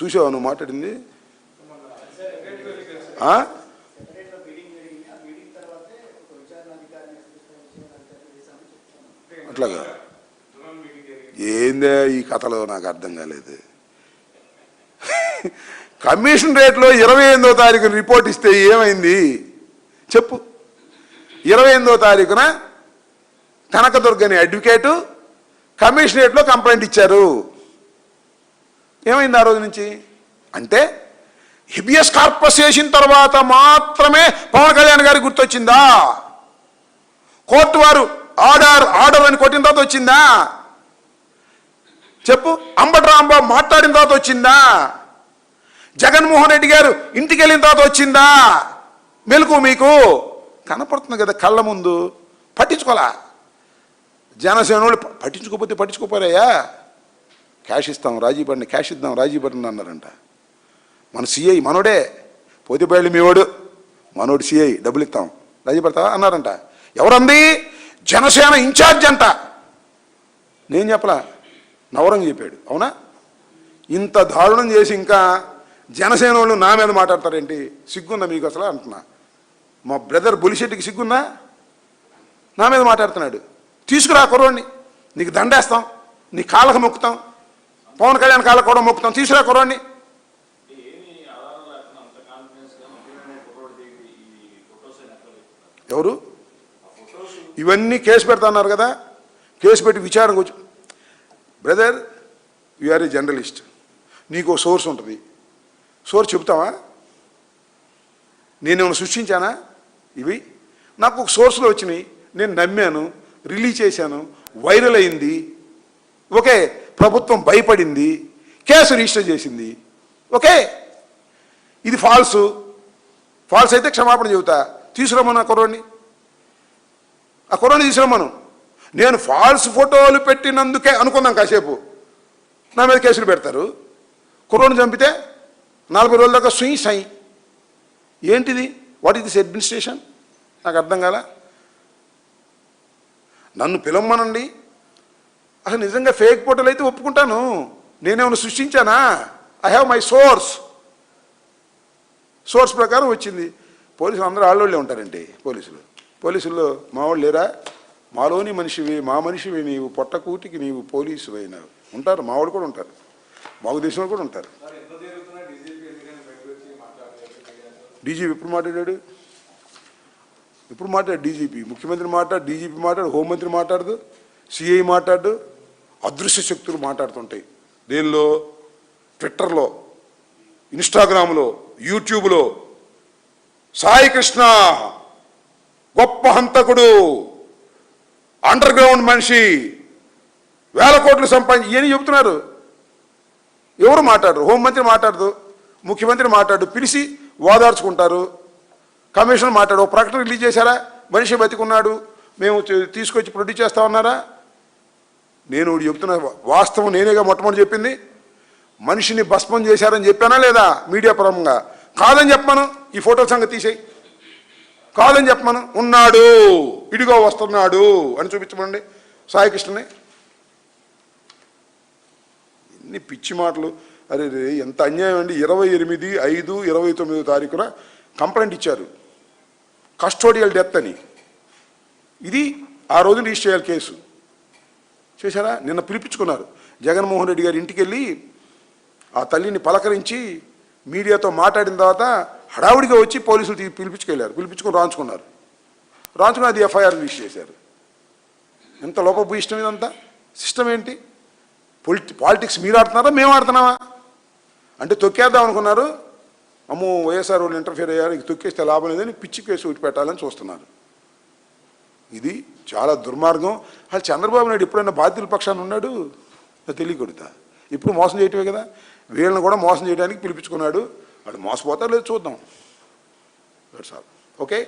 చూసావా నువ్వు మాట్లాడింది? అట్లాగా ఏందే ఈ కథలో నాకు అర్థం కాలేదు. కమిషన్ రేట్లో 28వ తారీఖున రిపోర్ట్ ఇస్తే ఏమైంది చెప్పు? 28వ తారీఖున కనకదుర్గ అనే అడ్వకేటు కమిషనరేట్లో కంప్లైంట్ ఇచ్చారు. ఏమైంది ఆ రోజు నుంచి? అంటే హిబియస్ కార్పస్ చేసిన తర్వాత మాత్రమే పవన్ కళ్యాణ్ గారికి గుర్తొచ్చిందా? కోర్టు వారు ఆర్డర్ అని కొట్టిన తర్వాత వచ్చిందా చెప్పు? అంబటి రాంబాబు మాట్లాడిన తర్వాత వచ్చిందా? జగన్మోహన్ రెడ్డి గారు ఇంటికి వెళ్ళిన తర్వాత వచ్చిందా? మెలకు మీకు కనపడుతుంది కదా కళ్ళ ముందు. పట్టించుకోలే జనసేన వాళ్ళు. పట్టించుకోకపోతే పట్టించుకోపోరాయా? క్యాష్ ఇస్తాం రాజీ పడిన, క్యాష్ ఇద్దాం రాజీ పడిన అన్నారంట. మన సిఐ మనోడే, పోతిబయలు మీవాడు, మనోడు సిఐ, డబ్బులు ఇస్తాం రాజీ పడతావా అన్నారంట. ఎవరంది? జనసేన ఇన్ఛార్జ్ అంట. నేను చెప్పలా, నవరంగ్ చెప్పాడు. అవునా? ఇంత దారుణం చేసి ఇంకా జనసేన వాళ్ళు నా మీద మాట్లాడతారేంటి? సిగ్గుందా మీకు అసలు అంటున్నా? మా బ్రదర్ బొలిశెట్టికి సిగ్గుందా? నా మీద మాట్లాడుతున్నాడు. తీసుకురా కుర్రోడిని, నీకు దండేస్తాం, నీ కాళ్ళకు మొక్కుతాం, పవన్ కళ్యాణ్ కాళ్ళకు కూడా మొక్కుతాం, తీసుకురా కుర్రోడిని. ఎవరు? ఇవన్నీ కేసు పెడతాన్నారు కదా, కేసు పెట్టి విచారణ కూర్చో. Brother you are a journalist, నీకు సోర్స్ ఉంటుంది. సోర్స్ చెబుతావా? నేనేమైనా సృష్టించానా? ఇవి నాకు ఒక సోర్స్లో వచ్చినాయి, నేను నమ్మాను, రిలీజ్ చేశాను, వైరల్ అయింది. ఓకే, ప్రభుత్వం భయపడింది, కేసు రిజిస్టర్ చేసింది. ఓకే, ఇది ఫాల్స్ అయితే క్షమాపణ చెబుతా. తీసుకురమ్మను ఆ కుర్రోడిని, ఆ కుర్రోడిని తీసుకురమ్మను. నేను ఫాల్స్ ఫోటోలు పెట్టినందుకే అనుకుందాం కాసేపు, నా మీద కేసులు పెడతారు. కుర్రోడిని చంపితే 40 రోజుల దాకా సై. ఏంటిది? What is this administration? నాకు అర్థం కాల. నన్ను పిలవమనండి. అసలు నిజంగా ఫేక్ ఫోటోలు అయితే ఒప్పుకుంటాను. నేనేమైనా సృష్టించానా? ఐ హ్యావ్ మై సోర్స్ ప్రకారం వచ్చింది. పోలీసులు అందరూ ఆళ్ళోళ్ళే ఉంటారండి. పోలీసుల్లో మా వాళ్ళు లేరా? మాలోని మనిషివి, మా మనిషివి నీవు, పొట్టకూటికి నీవు పోలీసు అయినావు. ఉంటారు, మా వాళ్ళు కూడా ఉంటారు, మాకు దేశంలో కూడా ఉంటారు. డీజీపీ ఎప్పుడు మాట్లాడాడు? డీజీపీ, ముఖ్యమంత్రి మాట్లాడు, డీజీపీ మాట్లాడు, హోంమంత్రి మాట్లాడదు, సిఐ మాట్లాడు. అదృశ్య శక్తులు మాట్లాడుతుంటాయి. దేనిలో? ట్విట్టర్లో, ఇన్స్టాగ్రామ్లో, యూట్యూబ్లో. సాయి కృష్ణ గొప్ప హంతకుడు, అండర్ గ్రౌండ్ మనిషి, 1000 కోట్లు సంపాదించి ఏని చెబుతున్నారు. ఎవరు మాట్లాడరు? హోంమంత్రి మాట్లాడదు, ముఖ్యమంత్రి మాట్లాడు, పిలిచి ఓదార్చుకుంటారు. కమిషనర్ మాట్లాడు, ఒక ప్రకటన రిలీజ్ చేశారా? మనిషి బతికున్నాడు, మేము తీసుకొచ్చి ప్రొడ్యూస్ చేస్తామన్నారా? నేను చెప్తున్నా వాస్తవం, నేనేగా మొట్టమొదటి చెప్పింది. మనిషిని భస్మం చేశారని చెప్పానా లేదా మీడియా పరంగా? కాదని చెప్పమను, ఈ ఫోటోల సంగతి తీసేయి. కాదని చెప్పమను. ఉన్నాడు, ఇడిగో వస్తున్నాడు అని చూపించమండి సాయికృష్ణని. ఎన్ని పిచ్చి మాటలు! అరే ఎంత అన్యాయం అండి. 28/5/29 తారీఖున కంప్లైంట్ ఇచ్చారు, కస్టోడియల్ డెత్ అని. ఇది ఆ రోజు రిజిస్టర్ చేయాలి కేసు. చేశారా? నిన్న పిలిపించుకున్నారు. జగన్మోహన్ రెడ్డి గారి ఇంటికి వెళ్ళి ఆ తల్లిని పలకరించి మీడియాతో మాట్లాడిన తర్వాత హడావుడిగా వచ్చి పోలీసులు పిలిపించుకొని రాంచుకున్నారు. అది ఎఫ్ఐఆర్ రిజిస్టర్ చేశారు. ఎంత లోపభూయిష్టం ఇదంతా! సిస్టమ్ ఏంటి? పాలిటిక్స్ మీరు ఆడుతున్నారా, మేము ఆడుతున్నావా? అంటే తొక్కేద్దాం అనుకున్నారు. అమ్మో వైఎస్ఆర్ వాళ్ళు ఇంటర్ఫియర్ అయ్యారు, ఇక తొక్కేస్తే లాభం లేదని పిచ్చి కేసు ఒకటి పెట్టాలని చూస్తున్నారు. ఇది చాలా దుర్మార్గం. అసలు చంద్రబాబు నాయుడు ఎప్పుడైనా బాధ్యుల పక్షాన్ని ఉన్నాడు? తెలియకూడదా? ఇప్పుడు మోసం చేయటమే కదా. వీళ్ళని కూడా మోసం చేయడానికి పిలిపించుకున్నాడు. వాడు మోసపోతారు లేదు చూద్దాం. ఓకే.